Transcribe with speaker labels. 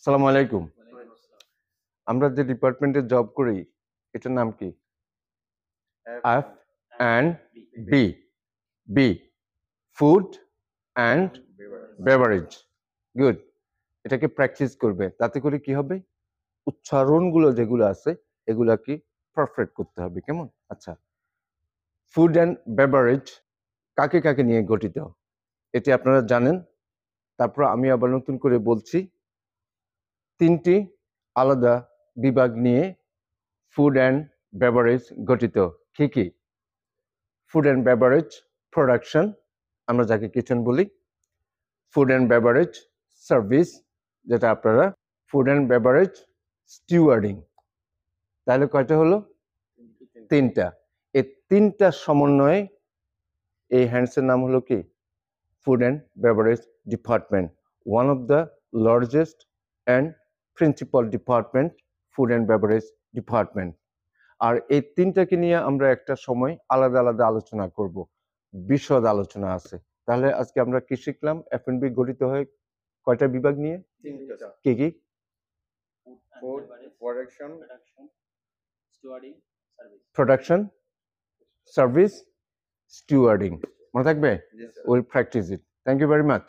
Speaker 1: আসসালামু আলাইকুম। আমরা যে ডিপার্টমেন্টে জব করি এটার নাম কি? F and B. B food and beverage. Good. এটাকে প্র্যাকটিস করবে, তাতে করে কি হবে, উচ্চারণগুলো যেগুলো আছে এগুলা কি পারফেক্ট করতে হবে। কেমন? আচ্ছা, ফুড অ্যান্ড বেভারেজ কাকে কাকে নিয়ে গঠিত এটি আপনারা জানেন। তারপর আমি আবার নতুন করে বলছি, তিনটি আলাদা বিভাগ নিয়ে ফুড অ্যান্ড বেভারেজ গঠিত। কি কি? ফুড অ্যান্ড বেভারেজ প্রোডাকশন, আমরা যাকে কিচেন বলি। ফুড অ্যান্ড বেভারেজ সার্ভিস, যেটা আপনারা ফুড অ্যান্ড বেভারেজ স্টিওয়ার্ডিং। তাহলে কয়টা হলো? তিনটা। এই তিনটা সমন্বয়ে এই হ্যান্ডসের নাম হলো কি? Food and beverage department, one of the largest and principal department, food and beverage department. আর এই তিনটাকে নিয়ে আমরা একটা সময় আলাদা আলাদা আলোচনা করব, বিশদ আলোচনা আছে। তাহলে আজকে আমরা কি শিখলাম? এফ&বি গঠিত হয় কয়টা বিভাগ নিয়ে?
Speaker 2: তিনটা।
Speaker 1: কি কি?
Speaker 2: Food, production,
Speaker 1: production, service, stewarding. মনে থাকবে?
Speaker 2: Yes, sir.
Speaker 1: Will practice it. Thank you very much.